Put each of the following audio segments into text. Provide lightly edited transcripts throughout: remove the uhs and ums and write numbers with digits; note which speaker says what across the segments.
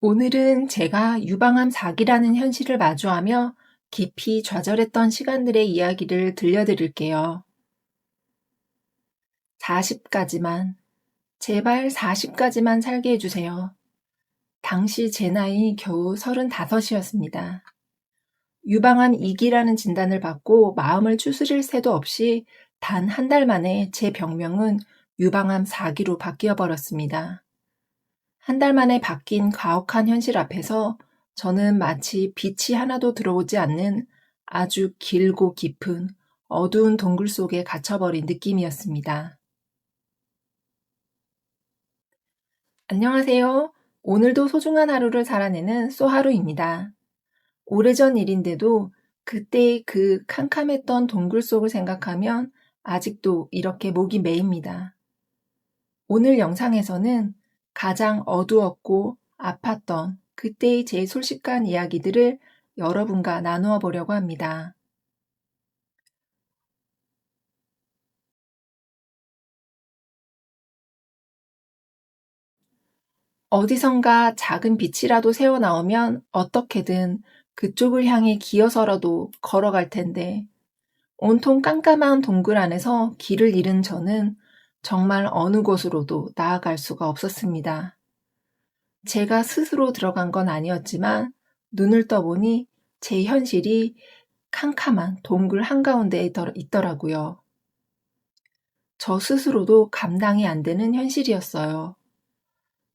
Speaker 1: 오늘은 제가 유방암 4기라는 현실을 마주하며 깊이 좌절했던 시간들의 이야기를 들려드릴게요. 40까지만, 제발 40까지만 살게 해주세요. 당시 제 나이 겨우 35이었습니다. 유방암 2기라는 진단을 받고 마음을 추스릴 새도 없이 단 한 달 만에 제 병명은 유방암 4기로 바뀌어 버렸습니다. 한 달 만에 바뀐 가혹한 현실 앞에서 저는 마치 빛이 하나도 들어오지 않는 아주 길고 깊은 어두운 동굴 속에 갇혀버린 느낌이었습니다. 안녕하세요. 오늘도 소중한 하루를 살아내는 쏘하루입니다. 오래전 일인데도 그때의 그 캄캄했던 동굴 속을 생각하면 아직도 이렇게 목이 메입니다. 오늘 영상에서는 가장 어두웠고 아팠던 그때의 제 솔직한 이야기들을 여러분과 나누어 보려고 합니다. 어디선가 작은 빛이라도 새어나오면 어떻게든 그쪽을 향해 기어서라도 걸어갈 텐데 온통 깜깜한 동굴 안에서 길을 잃은 저는 정말 어느 곳으로도 나아갈 수가 없었습니다. 제가 스스로 들어간 건 아니었지만 눈을 떠보니 제 현실이 캄캄한 동굴 한가운데에 있더라고요. 저 스스로도 감당이 안 되는 현실이었어요.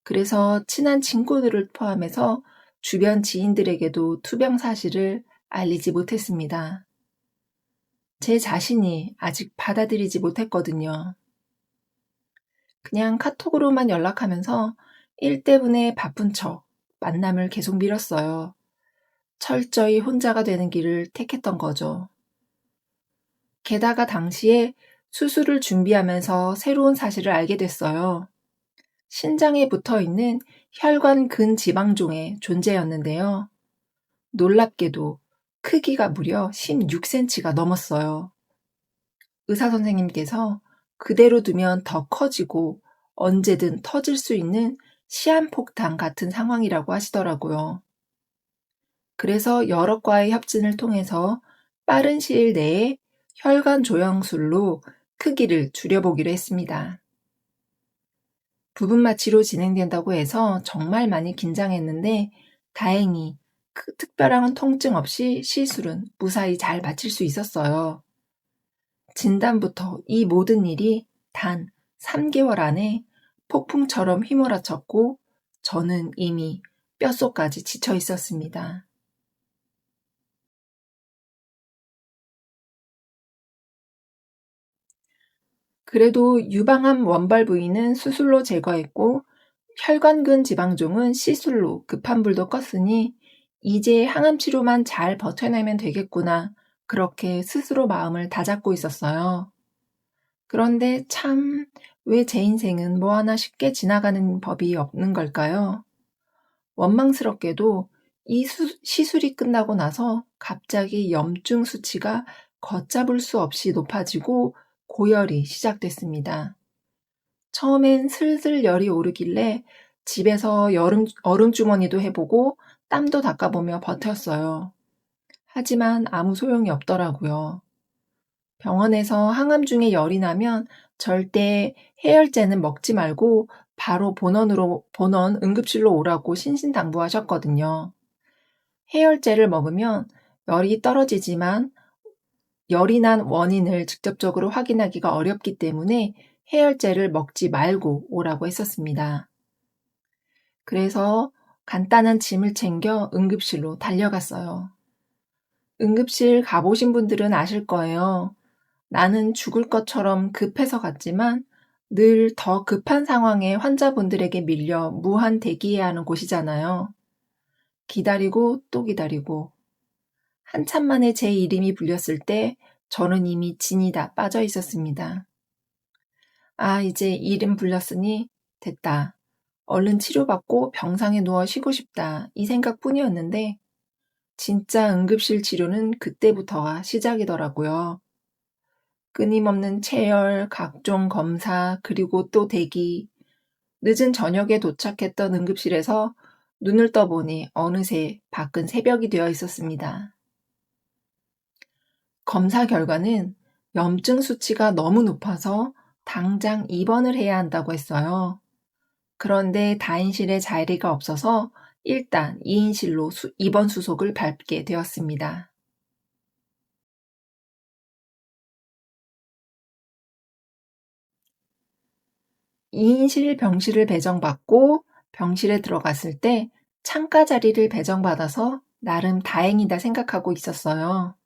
Speaker 1: 그래서 친한 친구들을 포함해서 주변 지인들에게도 투병 사실을 알리지 못했습니다. 제 자신이 아직 받아들이지 못했거든요. 그냥 카톡으로만 연락하면서 일 때문에 바쁜 척 만남을 계속 미뤘어요. 철저히 혼자가 되는 길을 택했던 거죠. 게다가 당시에 수술을 준비하면서 새로운 사실을 알게 됐어요. 신장에 붙어 있는 혈관 근지방종의 존재였는데요. 놀랍게도 크기가 무려 16cm가 넘었어요. 의사 선생님께서 그대로 두면 더 커지고 언제든 터질 수 있는 시한폭탄 같은 상황이라고 하시더라고요. 그래서 여러 과의 협진을 통해서 빠른 시일 내에 혈관 조영술로 크기를 줄여보기로 했습니다. 부분 마취로 진행된다고 해서 정말 많이 긴장했는데 다행히 특별한 통증 없이 시술은 무사히 잘 마칠 수 있었어요. 진단부터 이 모든 일이 단 3개월 안에 폭풍처럼 휘몰아쳤고 저는 이미 뼛속까지 지쳐 있었습니다. 그래도 유방암 원발 부위는 수술로 제거했고 혈관근 지방종은 시술로 급한 불도 껐으니 이제 항암 치료만 잘 버텨내면 되겠구나 그렇게 스스로 마음을 다잡고 있었어요. 그런데 참 왜 제 인생은 뭐 하나 쉽게 지나가는 법이 없는 걸까요? 원망스럽게도 이 시술이 끝나고 나서 갑자기 염증 수치가 걷잡을 수 없이 높아지고 고열이 시작됐습니다. 처음엔 슬슬 열이 오르길래 집에서 얼음 주머니도 해보고 땀도 닦아보며 버텼어요. 하지만 아무 소용이 없더라고요. 병원에서 항암 중에 열이 나면 절대 해열제는 먹지 말고 바로 본원 응급실로 오라고 신신당부하셨거든요. 해열제를 먹으면 열이 떨어지지만 열이 난 원인을 직접적으로 확인하기가 어렵기 때문에 해열제를 먹지 말고 오라고 했었습니다. 그래서 간단한 짐을 챙겨 응급실로 달려갔어요. 응급실 가보신 분들은 아실 거예요. 나는 죽을 것처럼 급해서 갔지만 늘 더 급한 상황에 환자분들에게 밀려 무한 대기해야 하는 곳이잖아요. 기다리고 또 기다리고 한참 만에 제 이름이 불렸을 때 저는 이미 진이 다 빠져 있었습니다. 아, 이제 이름 불렸으니 됐다. 얼른 치료받고 병상에 누워 쉬고 싶다. 이 생각뿐이었는데 진짜 응급실 치료는 그때부터가 시작이더라고요. 끊임없는 체열, 각종 검사, 그리고 또 대기. 늦은 저녁에 도착했던 응급실에서 눈을 떠보니 어느새 밖은 새벽이 되어 있었습니다. 검사 결과는 염증 수치가 너무 높아서 당장 입원을 해야 한다고 했어요. 그런데 다인실에 자리가 없어서 일단 2인실로 입원 수속을 밟게 되었습니다. 2인실 병실을 배정받고 병실에 들어갔을 때 창가 자리를 배정받아서 나름 다행이다 생각하고 있었어요.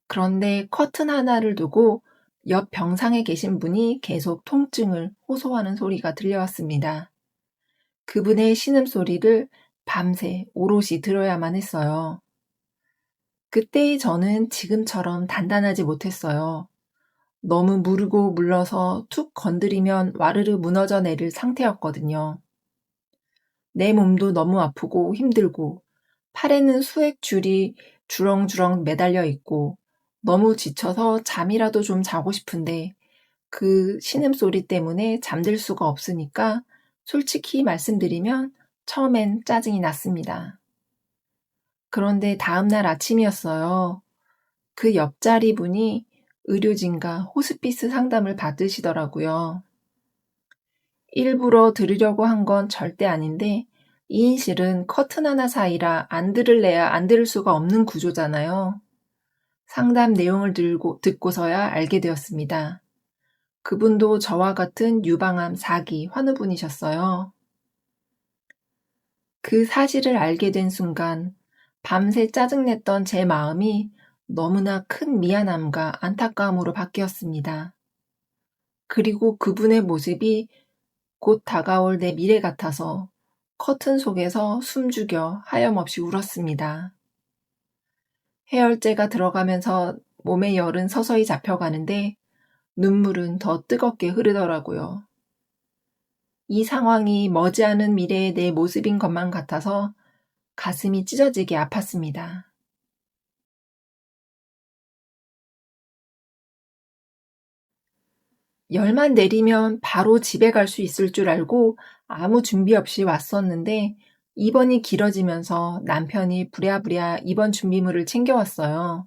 Speaker 1: 그런데 커튼 하나를 두고 옆 병상에 계신 분이 계속 통증을 호소하는 소리가 들려왔습니다. 그분의 신음소리를 밤새 오롯이 들어야만 했어요. 그때의 저는 지금처럼 단단하지 못했어요. 너무 무르고 물러서 툭 건드리면 와르르 무너져 내릴 상태였거든요. 내 몸도 너무 아프고 힘들고 팔에는 수액줄이 주렁주렁 매달려 있고 너무 지쳐서 잠이라도 좀 자고 싶은데 그 신음소리 때문에 잠들 수가 없으니까 솔직히 말씀드리면 처음엔 짜증이 났습니다. 그런데 다음날 아침이었어요. 그 옆자리 분이 의료진과 호스피스 상담을 받으시더라고요. 일부러 들으려고 한 건 절대 아닌데 2인실은 커튼 하나 사이라 안 들을래야 안 들을 수가 없는 구조잖아요. 상담 내용을 듣고서야 알게 되었습니다. 그분도 저와 같은 유방암 4기 환우분이셨어요. 그 사실을 알게 된 순간 밤새 짜증냈던 제 마음이 너무나 큰 미안함과 안타까움으로 바뀌었습니다. 그리고 그분의 모습이 곧 다가올 내 미래 같아서 커튼 속에서 숨죽여 하염없이 울었습니다. 해열제가 들어가면서 몸의 열은 서서히 잡혀가는데 눈물은 더 뜨겁게 흐르더라고요. 이 상황이 머지않은 미래의 내 모습인 것만 같아서 가슴이 찢어지게 아팠습니다. 열만 내리면 바로 집에 갈 수 있을 줄 알고 아무 준비 없이 왔었는데 입원이 길어지면서 남편이 부랴부랴 입원 준비물을 챙겨왔어요.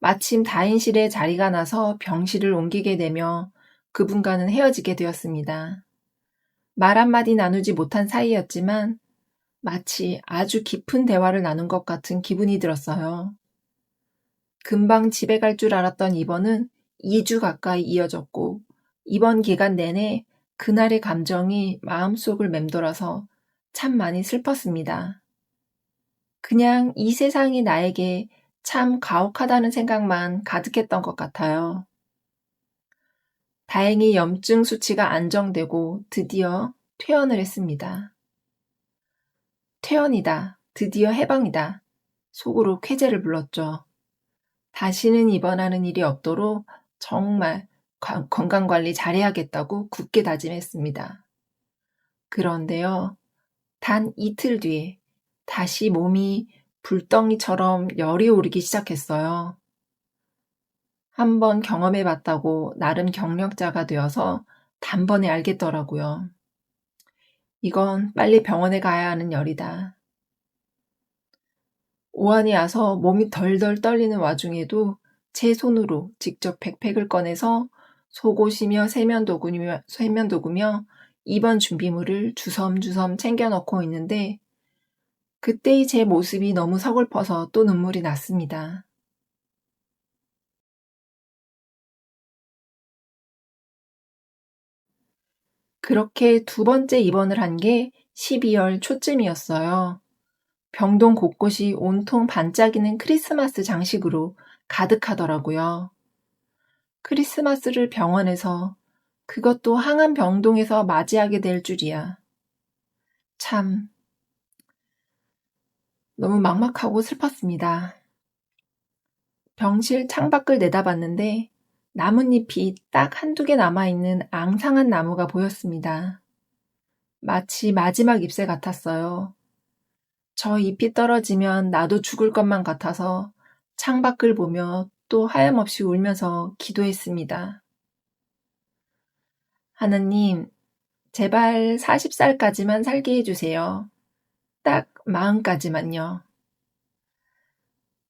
Speaker 1: 마침 다인실에 자리가 나서 병실을 옮기게 되며 그분과는 헤어지게 되었습니다. 말 한마디 나누지 못한 사이였지만 마치 아주 깊은 대화를 나눈 것 같은 기분이 들었어요. 금방 집에 갈 줄 알았던 입원은 2주 가까이 이어졌고 입원 기간 내내 그날의 감정이 마음속을 맴돌아서 참 많이 슬펐습니다. 그냥 이 세상이 나에게 참 가혹하다는 생각만 가득했던 것 같아요. 다행히 염증 수치가 안정되고 드디어 퇴원을 했습니다. 퇴원이다. 드디어 해방이다. 속으로 쾌재를 불렀죠. 다시는 입원하는 일이 없도록 정말 건강관리 잘해야겠다고 굳게 다짐했습니다. 그런데요, 단 이틀 뒤에 다시 몸이 불덩이처럼 열이 오르기 시작했어요. 한번 경험해봤다고 나름 경력자가 되어서 단번에 알겠더라고요. 이건 빨리 병원에 가야 하는 열이다. 오한이 와서 몸이 덜덜 떨리는 와중에도 제 손으로 직접 백팩을 꺼내서 속옷이며 세면도구며 입원 준비물을 주섬주섬 챙겨 넣고 있는데 그때의 제 모습이 너무 서글퍼서 또 눈물이 났습니다. 그렇게 두 번째 입원을 한 게 12월 초쯤이었어요. 병동 곳곳이 온통 반짝이는 크리스마스 장식으로 가득하더라고요. 크리스마스를 병원에서, 그것도 항암 병동에서 맞이하게 될 줄이야. 참, 너무 막막하고 슬펐습니다. 병실 창밖을 내다봤는데 나뭇잎이 딱 한두 개 남아있는 앙상한 나무가 보였습니다. 마치 마지막 잎새 같았어요. 저 잎이 떨어지면 나도 죽을 것만 같아서 창밖을 보며 또 하염없이 울면서 기도했습니다. 하느님, 제발 40살까지만 살게 해주세요. 딱 마음까지만요.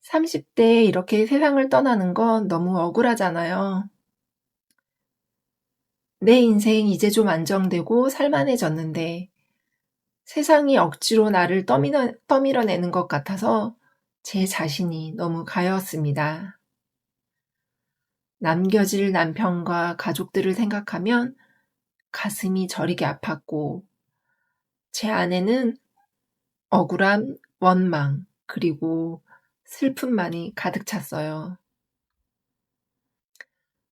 Speaker 1: 30대에 이렇게 세상을 떠나는 건 너무 억울하잖아요. 내 인생 이제 좀 안정되고 살만해졌는데 세상이 억지로 나를 떠밀어내는 것 같아서 제 자신이 너무 가여웠습니다. 남겨질 남편과 가족들을 생각하면 가슴이 저리게 아팠고 제 안에는 억울함, 원망, 그리고 슬픔만이 가득 찼어요.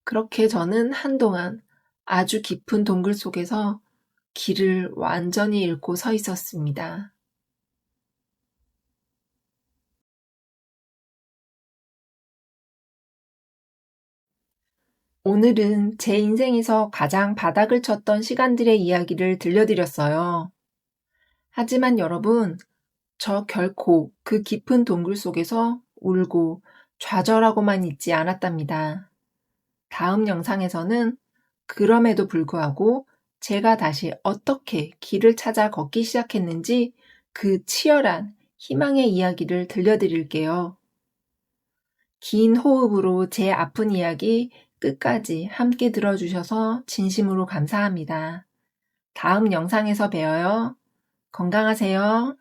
Speaker 1: 그렇게 저는 한동안 아주 깊은 동굴 속에서 길을 완전히 잃고 서 있었습니다. 오늘은 제 인생에서 가장 바닥을 쳤던 시간들의 이야기를 들려드렸어요. 하지만 여러분, 저 결코 그 깊은 동굴 속에서 울고 좌절하고만 있지 않았답니다. 다음 영상에서는 그럼에도 불구하고 제가 다시 어떻게 길을 찾아 걷기 시작했는지 그 치열한 희망의 이야기를 들려드릴게요. 긴 호흡으로 제 아픈 이야기 끝까지 함께 들어주셔서 진심으로 감사합니다. 다음 영상에서 봬요. 건강하세요.